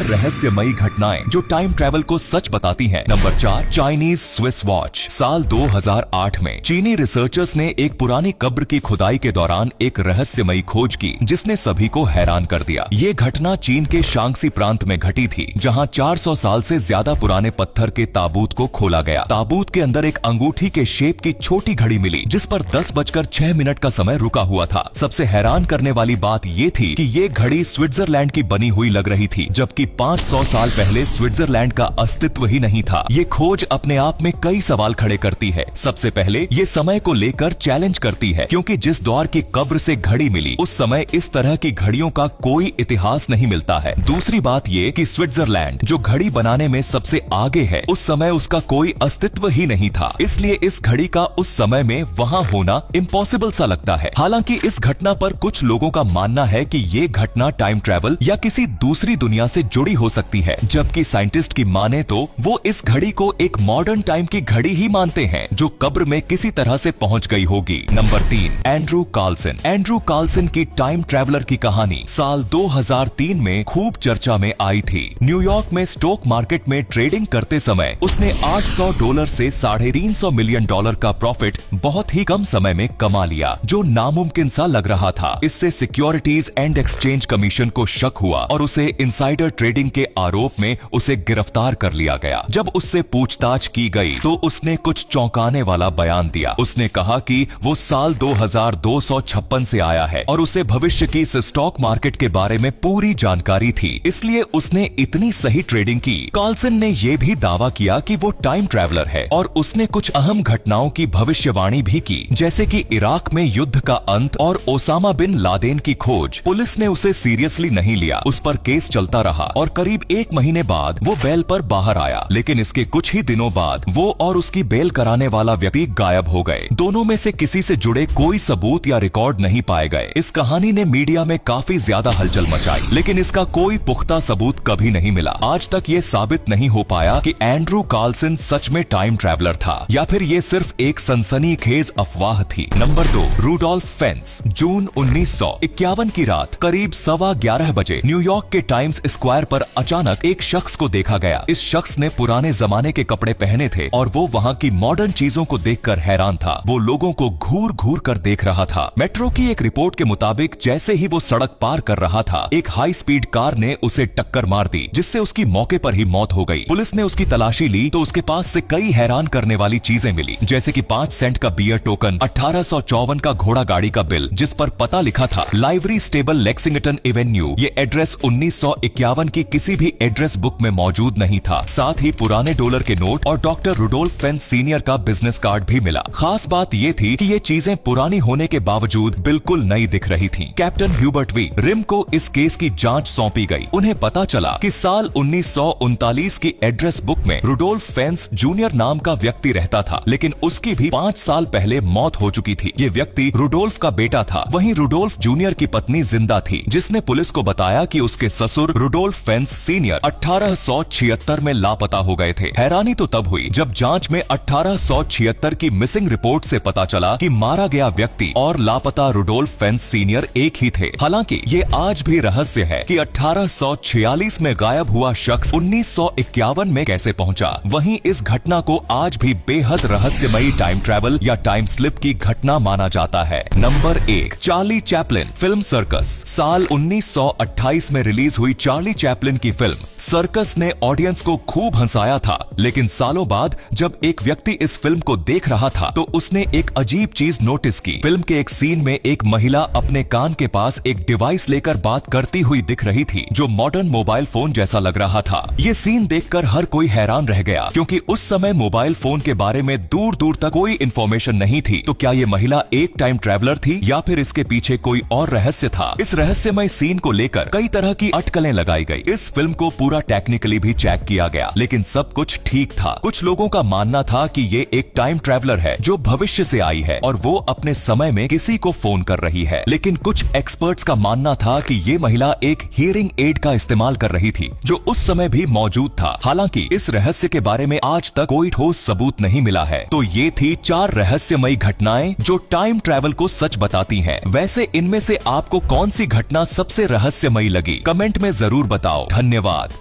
4 रहस्यमयी घटनाएं जो टाइम ट्रैवल को सच बताती हैं। Number 4, Chinese Swiss watch. साल 2008 में चीनी रिसर्चर्स ने एक पुरानी कब्र की खुदाई के दौरान एक रहस्यमयी खोज की जिसने सभी को हैरान कर दिया। ये घटना चीन के शांक्सी प्रांत में घटी थी, जहां 400 साल से ज्यादा पुराने पत्थर के ताबूत को खोला गया। ताबूत के अंदर एक अंगूठी के शेप की छोटी घड़ी मिली जिस पर 10:06 का समय रुका हुआ था। सबसे हैरान करने वाली बात ये थी कि ये घड़ी स्विट्जरलैंड की बनी हुई लग रही थी, जबकि 500 साल पहले स्विट्जरलैंड का अस्तित्व ही नहीं था। ये खोज अपने आप में कई सवाल खड़े करती है। सबसे पहले ये समय को लेकर चैलेंज करती है, क्योंकि जिस दौर की कब्र से घड़ी मिली उस समय इस तरह की घड़ियों का कोई इतिहास नहीं मिलता है। दूसरी बात ये कि स्विट्जरलैंड जो घड़ी बनाने में सबसे आगे है, उस समय उसका कोई अस्तित्व ही नहीं था, इसलिए इस घड़ी का उस समय में वहां होना इम्पॉसिबल सा लगता है। हालांकि इस घटना पर कुछ लोगों का मानना है कि ये घटना टाइम ट्रैवल या किसी दूसरी दुनिया से जुड़ी हो सकती है, जबकि साइंटिस्ट की माने तो वो इस घड़ी को एक मॉडर्न टाइम की घड़ी ही मानते हैं जो कब्र में किसी तरह से पहुंच गई होगी। Number 3, Andrew Carlson. Andrew Carlson की टाइम ट्रैवलर की कहानी साल 2003 में खूब चर्चा में आई थी। न्यूयॉर्क में स्टॉक मार्केट में ट्रेडिंग करते समय उसने $800 से $350 मिलियन का प्रॉफिट बहुत ही कम समय में कमा लिया, जो नामुमकिन सा लग रहा था। इससे सिक्योरिटीज एंड एक्सचेंज कमीशन को शक हुआ और उसे इनसाइडर ट्रेडिंग के आरोप में उसे गिरफ्तार कर लिया गया। जब उससे पूछताछ की गई तो उसने कुछ चौंकाने वाला बयान दिया। उसने कहा कि वो साल 2256 से आया है और उसे भविष्य की इस स्टॉक मार्केट के बारे में पूरी जानकारी थी, इसलिए उसने इतनी सही ट्रेडिंग की। कार्लसन ने यह भी दावा किया कि वो टाइम ट्रैवलर है और उसने कुछ अहम घटनाओं की भविष्यवाणी भी की, जैसे कि इराक में युद्ध का अंत और ओसामा बिन लादेन की खोज। पुलिस ने उसे सीरियसली नहीं लिया, उस पर केस चलता रहा और करीब 1 महीने बाद वो बेल पर बाहर आया, लेकिन इसके कुछ ही दिनों बाद वो और उसकी बेल कराने वाला व्यक्ति गायब हो गए। दोनों में से किसी से जुड़े कोई सबूत या रिकॉर्ड नहीं पाए गए। इस कहानी ने मीडिया में काफी ज्यादा हलचल मचाई, लेकिन इसका कोई पुख्ता सबूत कभी नहीं मिला। आज तक ये साबित नहीं हो पाया कि एंड्रू कार्लसन सच में टाइम ट्रैवलर था या फिर ये सिर्फ एक सनसनीखेज अफवाह थी। Number 2, Rudolph fence. जून 1951 की रात करीब 11:15 बजे न्यूयॉर्क के टाइम्स स्क्वायर पर अचानक एक शख्स को देखा गया। इस शख्स ने पुराने जमाने के कपड़े पहने थे और वो वहाँ की मॉडर्न चीजों को देखकर हैरान था। वो लोगों को घूर घूर कर देख रहा था। मेट्रो की एक रिपोर्ट के मुताबिक जैसे ही वो सड़क पार कर रहा था, एक हाई स्पीड कार ने उसे टक्कर मार दी, जिससे उसकी मौके पर ही मौत हो गई। पुलिस ने उसकी तलाशी ली तो उसके पास से कई हैरान करने वाली चीजें मिली, जैसे कि 5 सेंट का बियर टोकन, 1854 का घोड़ा गाड़ी का बिल जिस पर पता लिखा था लाइवरी स्टेबल लेक्सिंगटन एवेन्यू। ये एड्रेस 1951 की किसी भी एड्रेस बुक में मौजूद नहीं था। साथ ही पुराने डॉलर के नोट और डॉक्टर रूडोल्फ फेंस सीनियर का बिजनेस कार्ड भी मिला। खास बात ये थी कि ये चीजें पुरानी होने के बावजूद बिल्कुल नई दिख रही थी। कैप्टन ह्यूबर्ट वी रिम को इस केस की जांच सौंपी गई। उन्हें पता चला कि साल 1939 की एड्रेस बुक में रूडोल्फ फेंस जूनियर नाम का व्यक्ति रहता था, लेकिन उसकी भी 5 साल पहले मौत हो चुकी थी। ये व्यक्ति रूडोल्फ का बेटा था। वहीं रूडोल्फ जूनियर की पत्नी जिंदा थी, जिसने पुलिस को बताया कि उसके ससुर रूडोल्फ फेंस सीनियर 1876 में लापता हो गए थे। हैरानी तो तब हुई जब जांच में 1876 की मिसिंग रिपोर्ट से पता चला कि मारा गया व्यक्ति और लापता रूडोल्फ फेंस सीनियर एक ही थे। हालांकि ये आज भी रहस्य है कि 1846 में गायब हुआ शख्स 1951 में कैसे पहुंचा। वहीं इस घटना को आज भी बेहद रहस्यमयी टाइम ट्रैवल या टाइम स्लिप की घटना माना जाता है। Number 1, Charlie Chaplin film circus. साल 1928 में रिलीज हुई चार्ली चैपलिन की फिल्म सर्कस ने ऑडियंस को खूब हंसाया था, लेकिन सालों बाद जब एक व्यक्ति इस फिल्म को देख रहा था तो उसने एक अजीब चीज नोटिस की। फिल्म के एक सीन में एक महिला अपने कान के पास एक डिवाइस लेकर बात करती हुई दिख रही थी, जो मॉडर्न मोबाइल फोन जैसा लग रहा था। ये सीन देखकर हर कोई हैरान रह गया, क्योंकि उस समय मोबाइल फोन के बारे में दूर दूर तक कोई इंफॉर्मेशन नहीं थी। तो क्या ये महिला एक टाइम ट्रैवलर थी या फिर इसके पीछे कोई और रहस्य था? इस रहस्यमय सीन को लेकर कई तरह की अटकलें लगाई गई। इस फिल्म को पूरा टेक्निकली भी चेक किया गया, लेकिन सब कुछ ठीक था। कुछ लोगों का मानना था कि ये एक टाइम ट्रैवलर है जो भविष्य से आई है और वो अपने समय में किसी को फोन कर रही है। लेकिन कुछ एक्सपर्ट्स का मानना था कि ये महिला एक हियरिंग एड का इस्तेमाल कर रही थी, जो उस समय भी मौजूद था। हालांकि इस रहस्य के बारे में आज तक कोई ठोस सबूत नहीं मिला है। तो ये थी 4 रहस्यमयी घटनाएं जो टाइम ट्रैवल को सच बताती हैं। वैसे इनमें से आपको कौन सी घटना सबसे रहस्यमयी लगी? कमेंट में जरूर बताओ। धन्यवाद।